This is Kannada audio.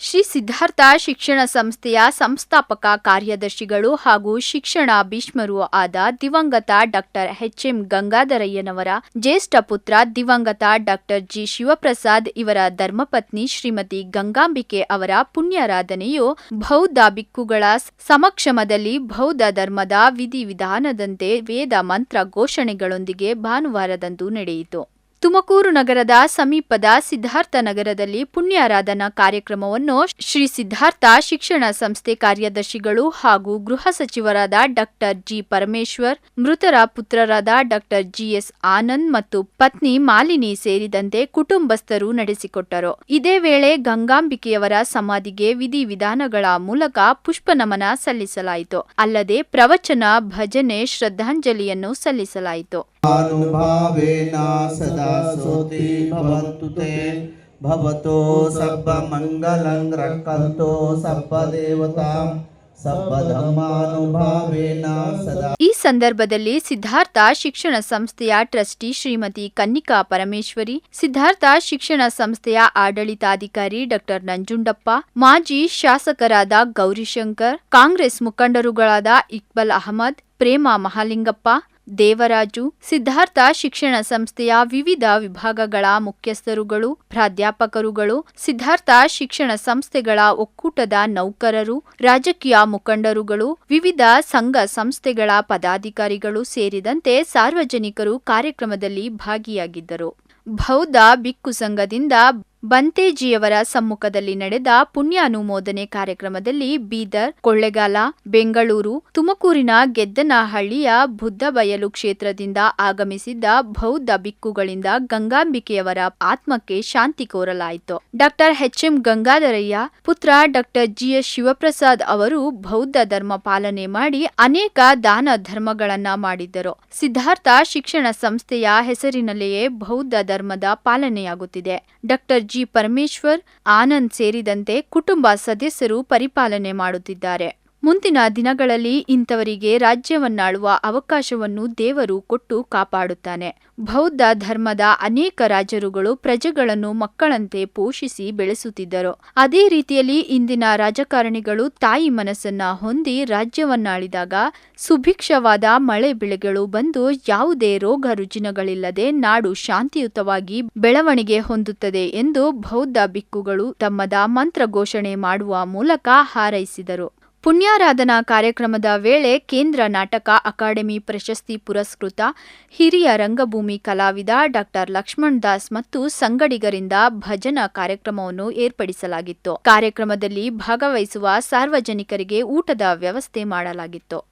ಶ್ರೀ ಸಿದ್ಧಾರ್ಥ ಶಿಕ್ಷಣ ಸಂಸ್ಥೆಯ ಸಂಸ್ಥಾಪಕ ಕಾರ್ಯದರ್ಶಿಗಳು ಹಾಗೂ ಶಿಕ್ಷಣ ಭೀಷ್ಮರೂ ಆದ ದಿವಂಗತ ಡಾಕ್ಟರ್ ಎಚ್.ಎಂ. ಗಂಗಾಧರಯ್ಯನವರ ಜ್ಯೇಷ್ಠ ಪುತ್ರ ದಿವಂಗತ ಡಾಕ್ಟರ್ ಜಿ. ಶಿವಪ್ರಸಾದ್ ಇವರ ಧರ್ಮಪತ್ನಿ ಶ್ರೀಮತಿ ಗಂಗಾಂಬಿಕೆ ಅವರ ಪುಣ್ಯಾರಾಧನೆಯು ಬೌದ್ಧ ಭಿಕ್ಕುಗಳ ಸಮಕ್ಷಮದಲ್ಲಿ ಬೌದ್ಧ ಧರ್ಮದ ವಿಧಿವಿಧಾನದಂತೆ ವೇದ ಮಂತ್ರ ಘೋಷಣೆಗಳೊಂದಿಗೆ ಭಾನುವಾರದಂದು ನಡೆಯಿತು. ತುಮಕೂರು ನಗರದ ಸಮೀಪದ ಸಿದ್ಧಾರ್ಥ ನಗರದಲ್ಲಿ ಪುಣ್ಯಾರಾಧನಾ ಕಾರ್ಯಕ್ರಮವನ್ನು ಶ್ರೀ ಸಿದ್ಧಾರ್ಥ ಶಿಕ್ಷಣ ಸಂಸ್ಥೆ ಕಾರ್ಯದರ್ಶಿಗಳು ಹಾಗೂ ಗೃಹ ಸಚಿವರಾದ ಡಾಕ್ಟರ್ ಜಿ. ಪರಮೇಶ್ವರ್, ಮೃತರ ಪುತ್ರರಾದ ಡಾಕ್ಟರ್ ಜಿ.ಎಸ್. ಆನಂದ್ ಮತ್ತು ಪತ್ನಿ ಮಾಲಿನಿ ಸೇರಿದಂತೆ ಕುಟುಂಬಸ್ಥರು ನಡೆಸಿಕೊಟ್ಟರು. ಇದೇ ವೇಳೆ ಗಂಗಾಂಬಿಕೆಯವರ ಸಮಾಧಿಗೆ ವಿಧಿವಿಧಾನಗಳ ಮೂಲಕ ಪುಷ್ಪನಮನ ಸಲ್ಲಿಸಲಾಯಿತು. ಅಲ್ಲದೆ ಪ್ರವಚನ, ಭಜನೆ, ಶ್ರದ್ಧಾಂಜಲಿಯನ್ನು ಸಲ್ಲಿಸಲಾಯಿತು. ಅನುಭಾವೇನ ಸದಾ ಸೋತಿ ಭವಂತು ತೇ ಭವತೋ ಸಬ್ಬ ಮಂಗಲಂ ರಕ್ಕಂತೋ ಸಬ್ಬ ದೇವತಾಂ ಸಬ್ಬ ಧರ್ಮಾನುಭಾವೇನ ಸದಾ. ಈ ಸಂದರ್ಭದಲ್ಲಿ ಸಿದ್ಧಾರ್ಥ ಶಿಕ್ಷಣ ಸಂಸ್ಥೆಯ ಟ್ರಸ್ಟಿ ಶ್ರೀಮತಿ ಕನ್ನಿಕಾ ಪರಮೇಶ್ವರಿ, ಸಿದ್ಧಾರ್ಥ ಶಿಕ್ಷಣ ಸಂಸ್ಥೆಯ ಆಡಳಿತಾಧಿಕಾರಿ ಡಾಕ್ಟರ್ ನಂಜುಂಡಪ್ಪ, ಮಾಜಿ ಶಾಸಕರಾದ ಗೌರಿಶಂಕರ್, ಕಾಂಗ್ರೆಸ್ ಮುಖಂಡರುಗಳಾದ ಇಕ್ಬಾಲ್ ಅಹಮದ್, ಪ್ರೇಮಾ ಮಹಾಲಿಂಗಪ್ಪ, ದೇವರಾಜು, ಸಿದ್ಧಾರ್ಥ ಶಿಕ್ಷಣ ಸಂಸ್ಥೆಯ ವಿವಿಧ ವಿಭಾಗಗಳ ಮುಖ್ಯಸ್ಥರುಗಳು, ಪ್ರಾಧ್ಯಾಪಕರುಗಳು, ಸಿದ್ಧಾರ್ಥ ಶಿಕ್ಷಣ ಸಂಸ್ಥೆಗಳ ಒಕ್ಕೂಟದ ನೌಕರರು, ರಾಜಕೀಯ ಮುಖಂಡರುಗಳು, ವಿವಿಧ ಸಂಘ ಸಂಸ್ಥೆಗಳ ಪದಾಧಿಕಾರಿಗಳು ಸೇರಿದಂತೆ ಸಾರ್ವಜನಿಕರು ಕಾರ್ಯಕ್ರಮದಲ್ಲಿ ಭಾಗಿಯಾಗಿದ್ದರು. ಬೌದ್ಧ ಭಿಕ್ಕು ಸಂಘದಿಂದ ಬಂತೇಜಿಯವರ ಸಮ್ಮುಖದಲ್ಲಿ ನಡೆದ ಪುಣ್ಯಾನುಮೋದನೆ ಕಾರ್ಯಕ್ರಮದಲ್ಲಿ ಬೀದರ್, ಕೊಳ್ಳೇಗಾಲ, ಬೆಂಗಳೂರು, ತುಮಕೂರಿನ ಗೆದ್ದನಹಳ್ಳಿಯ ಬುದ್ಧಬಯಲು ಕ್ಷೇತ್ರದಿಂದ ಆಗಮಿಸಿದ್ದ ಬೌದ್ಧ ಭಿಕ್ಕುಗಳಿಂದ ಗಂಗಾಂಬಿಕೆಯವರ ಆತ್ಮಕ್ಕೆ ಶಾಂತಿ ಕೋರಲಾಯಿತು. Doctor HM. ಗಂಗಾಧರಯ್ಯ ಪುತ್ರ ಡಾಕ್ಟರ್ ಜಿ.ಎಸ್. ಶಿವಪ್ರಸಾದ್ ಅವರು ಬೌದ್ಧ ಧರ್ಮ ಪಾಲನೆ ಮಾಡಿ ಅನೇಕ ದಾನ ಧರ್ಮಗಳನ್ನ ಮಾಡಿದ್ದರು. ಸಿದ್ಧಾರ್ಥ ಶಿಕ್ಷಣ ಸಂಸ್ಥೆಯ ಹೆಸರಿನಲ್ಲಿಯೇ ಬೌದ್ಧ ಧರ್ಮದ ಪಾಲನೆಯಾಗುತ್ತಿದೆ. Doctor G. ಪರಮೇಶ್ವರ್, ಆನಂದ್ ಸೇರಿದಂತೆ ಕುಟುಂಬ ಸದಸ್ಯರು ಪರಿಪಾಲನೆ ಮಾಡುತ್ತಿದ್ದಾರೆ. ಮುಂದಿನ ದಿನಗಳಲ್ಲಿ ಇಂಥವರಿಗೆ ರಾಜ್ಯವನ್ನಾಳುವ ಅವಕಾಶವನ್ನು ದೇವರು ಕೊಟ್ಟು ಕಾಪಾಡುತ್ತಾನೆ. ಬೌದ್ಧ ಧರ್ಮದ ಅನೇಕ ರಾಜರುಗಳು ಪ್ರಜೆಗಳನ್ನು ಮಕ್ಕಳಂತೆ ಪೋಷಿಸಿ ಬೆಳೆಸುತ್ತಿದ್ದರು. ಅದೇ ರೀತಿಯಲ್ಲಿ ಇಂದಿನ ರಾಜಕಾರಣಿಗಳು ತಾಯಿ ಮನಸ್ಸನ್ನ ಹೊಂದಿ ರಾಜ್ಯವನ್ನಾಳಿದಾಗ ಸುಭಿಕ್ಷವಾದ ಮಳೆ ಬೆಳೆಗಳು ಬಂದು ಯಾವುದೇ ರೋಗ ರುಜಿನಗಳಿಲ್ಲದೆ ನಾಡು ಶಾಂತಿಯುತವಾಗಿ ಬೆಳವಣಿಗೆ ಹೊಂದುತ್ತದೆ ಎಂದು ಬೌದ್ಧ ಭಿಕ್ಕುಗಳು ತಮ್ಮದ ಮಂತ್ರ ಘೋಷಣೆ ಮಾಡುವ ಮೂಲಕ ಹಾರೈಸಿದರು. ಪುಣ್ಯಾರಾಧನಾ ಕಾರ್ಯಕ್ರಮದ ವೇಳೆ ಕೇಂದ್ರ ನಾಟಕ ಅಕಾಡೆಮಿ ಪ್ರಶಸ್ತಿ ಪುರಸ್ಕೃತ ಹಿರಿಯ ರಂಗಭೂಮಿ ಕಲಾವಿದ ಡಾಕ್ಟರ್ ಲಕ್ಷ್ಮಣ್ ದಾಸ್ ಮತ್ತು ಸಂಗಡಿಗರಿಂದ ಭಜನಾ ಕಾರ್ಯಕ್ರಮವನ್ನು ಏರ್ಪಡಿಸಲಾಗಿತ್ತು. ಕಾರ್ಯಕ್ರಮದಲ್ಲಿ ಭಾಗವಹಿಸುವ ಸಾರ್ವಜನಿಕರಿಗೆ ಊಟದ ವ್ಯವಸ್ಥೆ ಮಾಡಲಾಗಿತ್ತು.